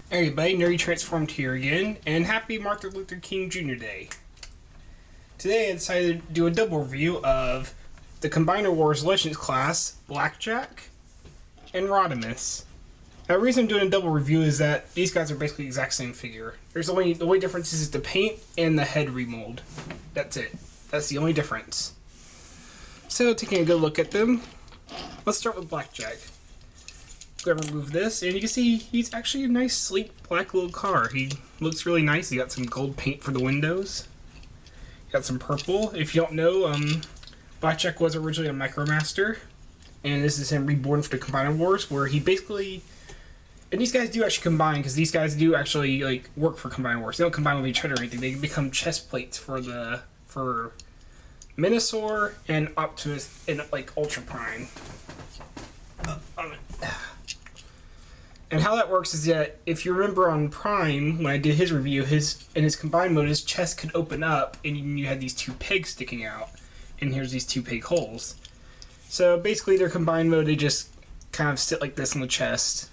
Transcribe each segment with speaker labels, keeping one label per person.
Speaker 1: Hey everybody, Nerdy Transformed here again, and happy Martin Luther King Jr. Day. Today I decided to do a double review of the Combiner Wars Legends class, BlackJack, and Rodimus. Now the reason I'm doing a double review is that these guys are basically the exact same figure. The only difference is the paint and the head remold. That's it. That's the only difference. So taking a good look at them, let's start with BlackJack. Go ahead and remove this, and you can see he's actually a nice, sleek, black little car. He looks really nice. He got some gold paint for the windows. Got some purple. If you don't know, BlackJack was originally a Micromaster, and this is him reborn for the Combiner Wars, where he basically... And these guys do actually combine, because these guys do actually work for Combiner Wars. They don't combine with each other or anything. They become chest plates for Minosaur and Optimus and Ultra Prime. And how that works is that, if you remember on Prime, when I did his review, in his combined mode, his chest could open up, and you had these two pegs sticking out, and here's these two peg holes. So basically, their combined mode, they just kind of sit like this on the chest,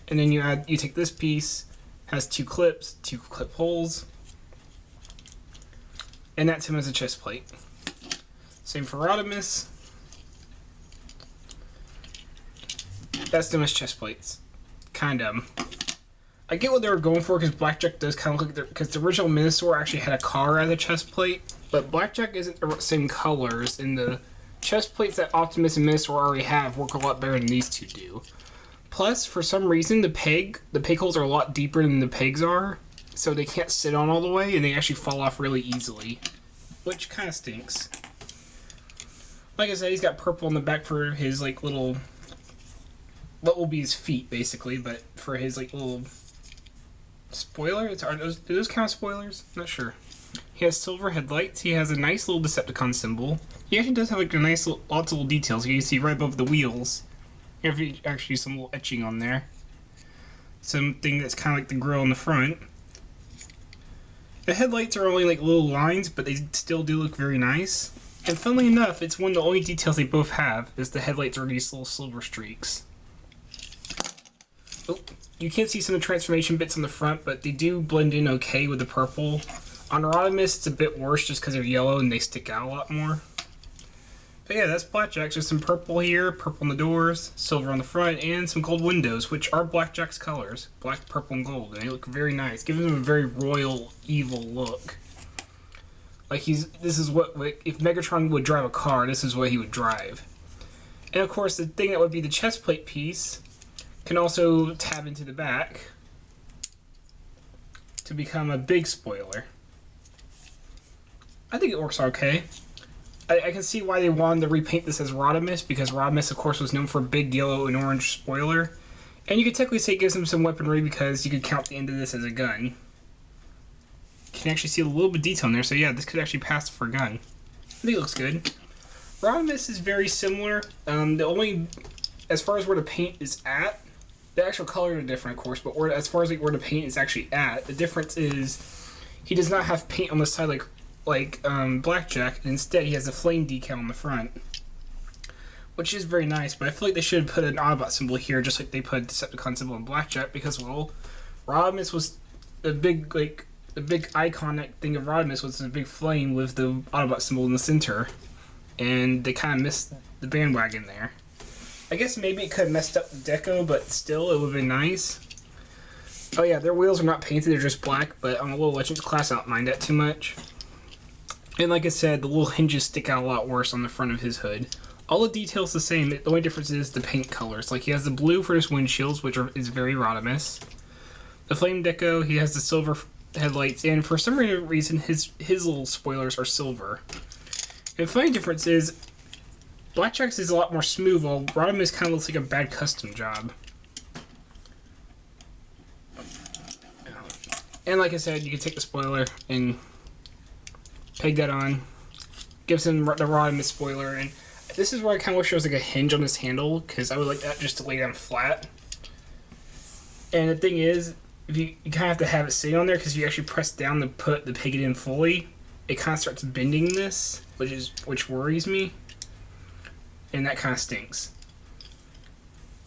Speaker 1: and then you take this piece, has two clip holes, and that's him as a chest plate. Same for Rodimus. That's them as chest plates. Kind of. I get what they were going for, because BlackJack does kind of look like because the original Minosaur actually had a car as a chest plate, but BlackJack isn't the same colors, and the chest plates that Optimus and Minosaur already have work a lot better than these two do. Plus, for some reason, the peg holes are a lot deeper than the pegs are, so they can't sit on all the way, and they actually fall off really easily, which kind of stinks. Like I said, he's got purple on the back for his little... what will be his feet, basically, but for his little spoiler, do those count as spoilers? I'm not sure. He has silver headlights. He has a nice little Decepticon symbol. He actually does have a nice lots of little details. You can see right above the wheels. You have actually some little etching on there. Something that's kind of like the grill in the front. The headlights are only little lines, but they still do look very nice. And funnily enough, it's one of the only details they both have is the headlights are these little silver streaks. Oh, you can't see some of the transformation bits on the front, but they do blend in okay with the purple. On Rodimus, it's a bit worse just because they're yellow and they stick out a lot more. But yeah, that's BlackJack. Just some purple here, purple on the doors, silver on the front, and some gold windows, which are BlackJack's colors. Black, purple, and gold. And they look very nice, giving them a very royal, evil look. This is what, if Megatron would drive a car, this is what he would drive. And of course, the thing that would be the chest plate piece can also tab into the back to become a big spoiler. I think it works okay. I can see why they wanted to repaint this as Rodimus, because Rodimus, of course, was known for a big yellow and orange spoiler. And you could technically say it gives him some weaponry, because you could count the end of this as a gun. You can actually see a little bit of detail in there, so yeah, this could actually pass for a gun. I think it looks good. Rodimus is very similar. As far as where the paint is at, the actual colors are different, of course, but as far as where the paint is actually at, the difference is he does not have paint on the side like BlackJack, and instead he has a flame decal on the front, which is very nice. But I feel like they should have put an Autobot symbol here, just like they put a Decepticon symbol on BlackJack, because Rodimus was the big iconic thing of Rodimus was the big flame with the Autobot symbol in the center, and they kind of missed the bandwagon there. I guess maybe it could have messed up the deco, but still, it would have been nice. Oh yeah, their wheels are not painted, they're just black, but on the little Legends class, I don't mind that too much. And like I said, the little hinges stick out a lot worse on the front of his hood. All the details the same, the only difference is the paint colors. He has the blue for his windshields, which is very Rodimus. The flame deco, he has the silver headlights, and for some reason, his little spoilers are silver. And the funny difference is, BlackJack's is a lot more smooth, while Rodimus kind of looks like a bad custom job. And like I said, you can take the spoiler and peg that on. Gives him the Rodimus spoiler, and this is where I kind of wish there was a hinge on this handle, because I would like that just to lay down flat. And the thing is, if you kind of have to have it sitting on there, because if you actually press down to put the peg it in fully, it kind of starts bending this, which worries me. And that kind of stinks.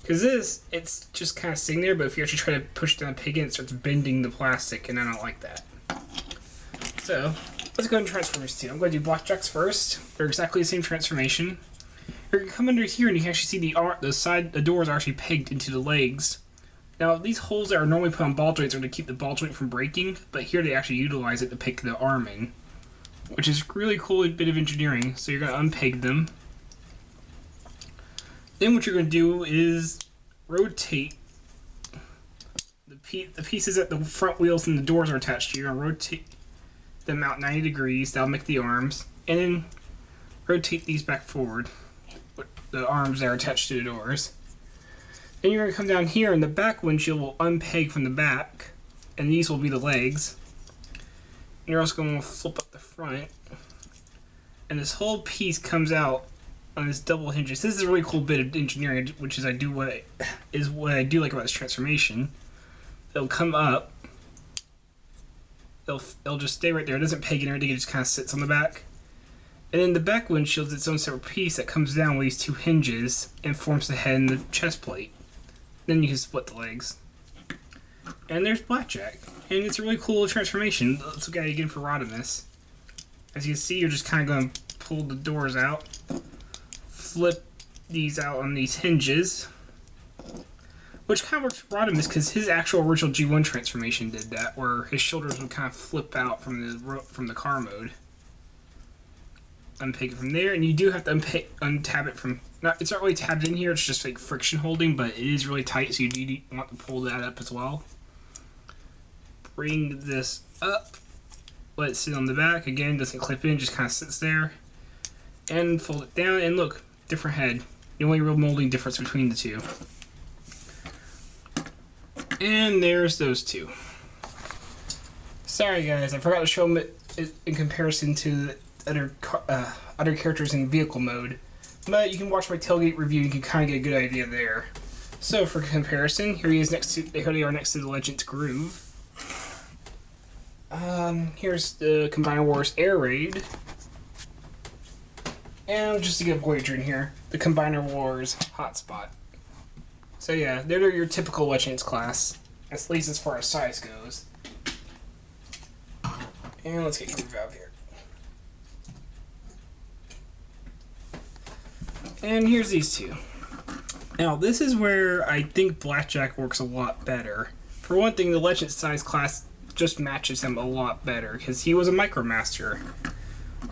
Speaker 1: Because this, it's just kind of sitting there, but if you actually try to push down a pig in, it starts bending the plastic, and I don't like that. So, let's go ahead and transform these two. I'm going to do BlackJacks first. They're exactly the same transformation. You're going to come under here, and you can actually see the doors are actually pegged into the legs. Now, these holes that are normally put on ball joints are to keep the ball joint from breaking, but here they actually utilize it to peg the arm in, which is a really cool bit of engineering. So you're going to unpeg them. Then what you're going to do is rotate the pieces that the front wheels and the doors are attached to. You're going to rotate them out 90 degrees. That'll make the arms. And then rotate these back forward. The arms that are attached to the doors. Then you're going to come down here and the back windshield will unpeg from the back. And these will be the legs. And you're also going to flip up the front. And this whole piece comes out on this double hinges. This is a really cool bit of engineering, which is what I do like about this transformation. It'll come up. It'll just stay right there. It doesn't peg in or anything. It just kind of sits on the back. And then the back windshield is its own separate piece that comes down with these two hinges and forms the head and the chest plate. Then you can split the legs. And there's BlackJack. And it's a really cool transformation. Let's look at it again for Rodimus. As you can see, you're just kind of going to pull the doors out. Flip these out on these hinges, which kind of works for Rodimus because his actual original G1 transformation did that, where his shoulders would kind of flip out from the car mode. Unpeg it from there, and you do have to untab it from. It's not really tabbed in here; it's just like friction holding, but it is really tight, so you do want to pull that up as well. Bring this up, let it sit on the back. Again, doesn't clip in; just kind of sits there, and fold it down. And look. Different head. The only real molding difference between the two. And there's those two. Sorry guys, I forgot to show them in comparison to the other characters in vehicle mode. But you can watch my tailgate review and you can kind of get a good idea there. So for comparison, here they are next to the Legends Groove. Here's the Combiner Wars Air Raid. And just to get Voyager in here, the Combiner Wars Hotspot. So yeah, they're your typical Legends class, at least as far as size goes. And let's get Groove out here. And here's these two. Now this is where I think BlackJack works a lot better. For one thing, the Legends size class just matches him a lot better, because he was a Micromaster.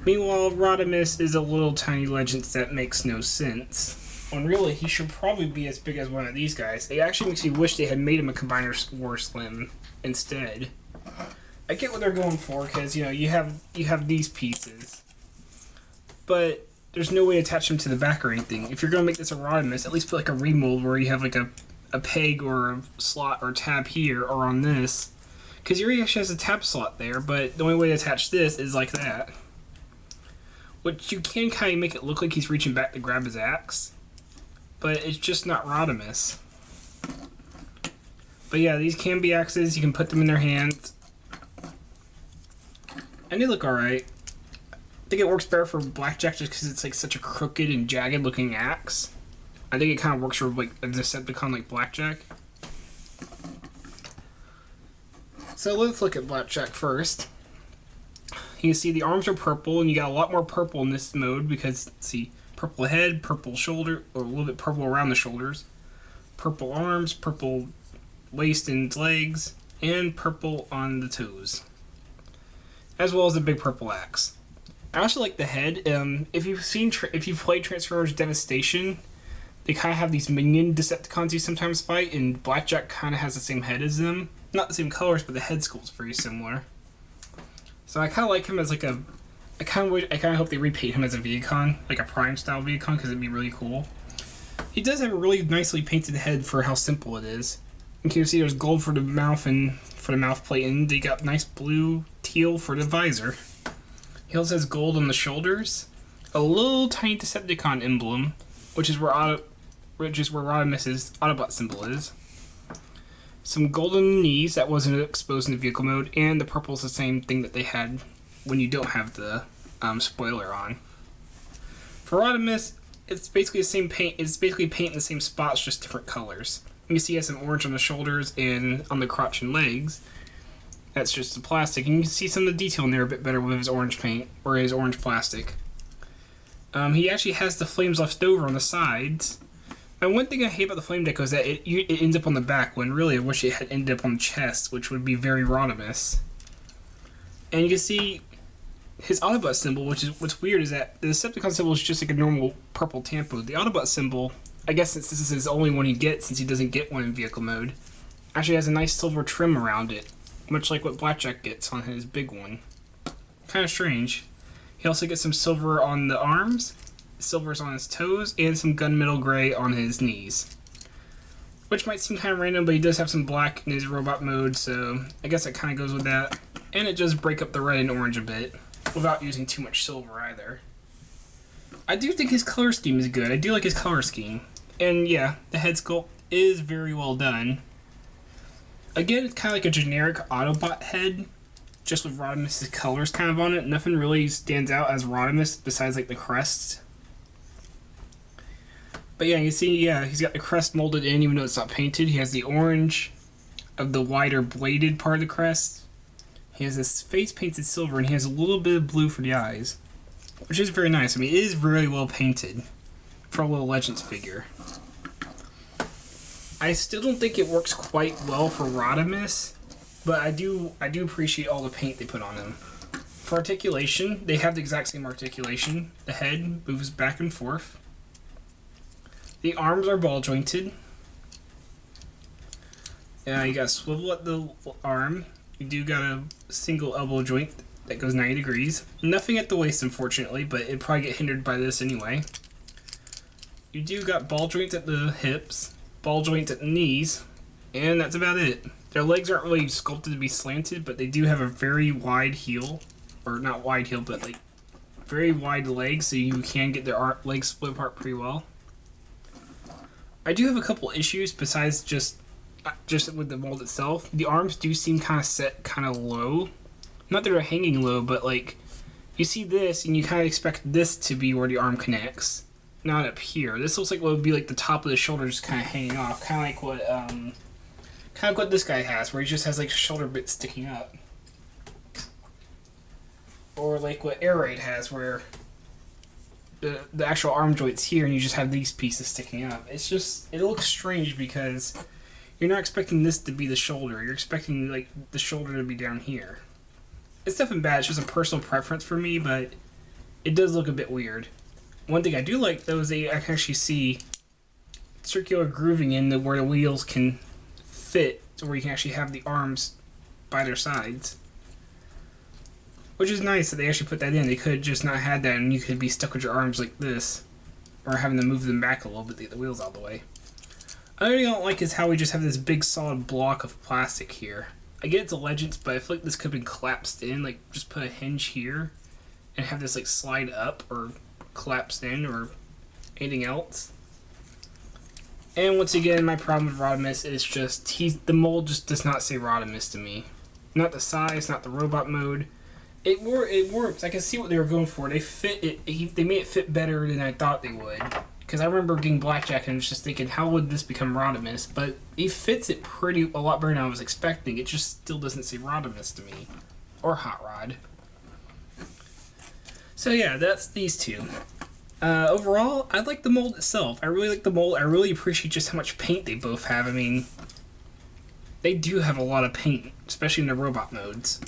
Speaker 1: Meanwhile, Rodimus is a little tiny legend that makes no sense. When really, he should probably be as big as one of these guys. It actually makes me wish they had made him a Combiner Wars Slim instead. I get what they're going for, because, you know, you have these pieces. But there's no way to attach them to the back or anything. If you're going to make this a Rodimus, at least put like a remold where you have like a peg or a slot or tab here or on this. Because he already actually has a tab slot there, but the only way to attach this is like that. Which you can kind of make it look like he's reaching back to grab his axe. But it's just not Rodimus. But yeah, these can be axes. You can put them in their hands. And they look alright. I think it works better for BlackJack just because it's like such a crooked and jagged looking axe. I think it kind of works for like a Decepticon like BlackJack. So let's look at BlackJack first. You can see the arms are purple, and you got a lot more purple in this mode because, see, purple head, purple shoulder, or a little bit purple around the shoulders, purple arms, purple waist and legs, and purple on the toes, as well as a big purple axe. I also like the head. If you've played Transformers Devastation, they kind of have these minion Decepticons you sometimes fight, and BlackJack kind of has the same head as them. Not the same colors, but the head sculpt's very similar. So I kind of like him as like a... I kind of hope they repaint him as a Viacon, like a Prime style Viacon, because it'd be really cool. He does have a really nicely painted head for how simple it is. You can see there's gold for the mouth and for the mouth plate, and they got nice blue teal for the visor. He also has gold on the shoulders, a little tiny Decepticon emblem, which is where Rodimus's Autobot symbol is. Some golden knees that wasn't exposed in the vehicle mode, and the purple is the same thing that they had when you don't have the spoiler on. For Rodimus, it's basically the same paint. It's basically paint in the same spots, just different colors. You can see he has some orange on the shoulders and on the crotch and legs. That's just the plastic. And you can see some of the detail in there a bit better with his orange paint, or his orange plastic. He actually has the flames left over on the sides. And one thing I hate about the flame deco is that it ends up on the back, when really I wish it had ended up on the chest, which would be very Rodimus. And you can see his Autobot symbol, which is what's weird is that the Decepticon symbol is just like a normal purple tampo. The Autobot symbol, I guess since this is his only one he gets, since he doesn't get one in vehicle mode, actually has a nice silver trim around it, much like what BlackJack gets on his big one. Kind of strange. He also gets some silver on the arms, silvers on his toes, and some gunmetal gray on his knees. Which might seem kind of random, but he does have some black in his robot mode, so I guess it kind of goes with that. And it does break up the red and orange a bit, without using too much silver either. I do think his color scheme is good. I do like his color scheme. And yeah, the head sculpt is very well done. Again, it's kind of like a generic Autobot head, just with Rodimus' colors kind of on it. Nothing really stands out as Rodimus besides like the crest. But yeah, you can see, yeah, he's got the crest molded in even though it's not painted. He has the orange of the wider bladed part of the crest. He has his face painted silver, and he has a little bit of blue for the eyes, which is very nice. I mean, it is really well painted for a little Legends figure. I still don't think it works quite well for Rodimus, but I do appreciate all the paint they put on him. For articulation, they have the exact same articulation. The head moves back and forth. The arms are ball jointed. You got a swivel at the arm. You do got a single elbow joint that goes 90 degrees. Nothing at the waist, unfortunately, but it'd probably get hindered by this anyway. You do got ball joints at the hips, ball joints at the knees, and that's about it. Their legs aren't really sculpted to be slanted, but they do have a very wide heel, or not wide heel, but like very wide legs, so you can get their legs split apart pretty well. I do have a couple issues besides just with the mold itself. The arms do seem kind of set kind of low. Not that they're hanging low, but like you see this and you kind of expect this to be where the arm connects, not up here. This looks like what would be like the top of the shoulder just kind of hanging off, kind of like what this guy has, where he just has like shoulder bits sticking up, or like what Air Raid has, where the actual arm joint's here and you just have these pieces sticking up. It's just, it looks strange because you're not expecting this to be the shoulder. You're expecting like the shoulder to be down here. It's nothing bad, it's just a personal preference for me, but it does look a bit weird. One thing I do like though is I can actually see circular grooving in where the wheels can fit, so where you can actually have the arms by their sides. Which is nice that they actually put that in. They could have just not had that and you could be stuck with your arms like this, or having to move them back a little bit to get the wheels out of the way. Another thing I don't like is how we just have this big solid block of plastic here. I get it's a Legends, but I feel like this could have been collapsed in, like just put a hinge here and have this like slide up or collapsed in or anything else. And once again, my problem with Rodimus is just the mold just does not say Rodimus to me. Not the size, not the robot mode. It works. I can see what they were going for. They fit it. They made it fit better than I thought they would. Because I remember getting BlackJack and was just thinking, how would this become Rodimus? But he fits it a lot better than I was expecting. It just still doesn't say Rodimus to me, or Hot Rod. So yeah, that's these two. Overall, I like the mold itself. I really like the mold. I really appreciate just how much paint they both have. I mean, they do have a lot of paint, especially in the robot modes.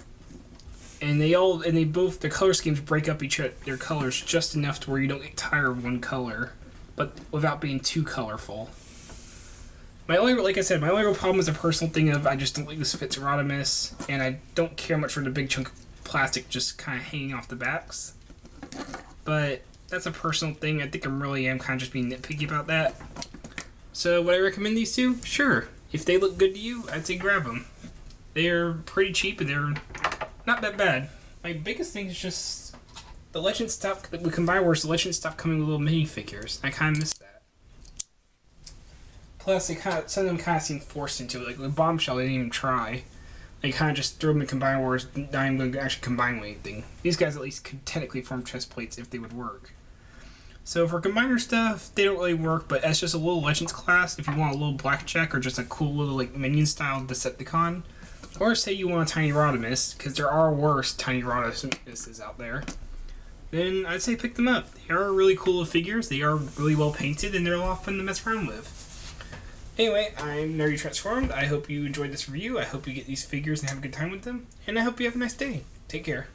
Speaker 1: And their color schemes break up their colors just enough to where you don't get tired of one color, but without being too colorful. Like I said, my only real problem is a personal thing of I just don't think this fits Rodimus, and I don't care much for the big chunk of plastic just kind of hanging off the backs. But that's a personal thing. I think I really am kind of just being nitpicky about that. So would I recommend these two? Sure. If they look good to you, I'd say grab them. They're pretty cheap and they're not that bad. My biggest thing is just the Legends stopped with Combine Wars. The Legends stopped coming with little minifigures. I kind of miss that. Plus, some of them kind of seem forced into it. Like with Bombshell, they didn't even try. They kind of just threw them in Combine Wars, not even going to actually combine with anything. These guys at least could technically form chest plates if they would work. So for combiner stuff, they don't really work, but as just a little Legends class, if you want a little BlackJack or just a cool little like minion style Decepticon, or say you want a tiny Rodimus, because there are worse tiny Rodimuses out there, then I'd say pick them up. They are really cool figures, they are really well painted, and they're a lot of fun to mess around with. Anyway, I'm Nerdy Transformed. I hope you enjoyed this review. I hope you get these figures and have a good time with them, and I hope you have a nice day. Take care.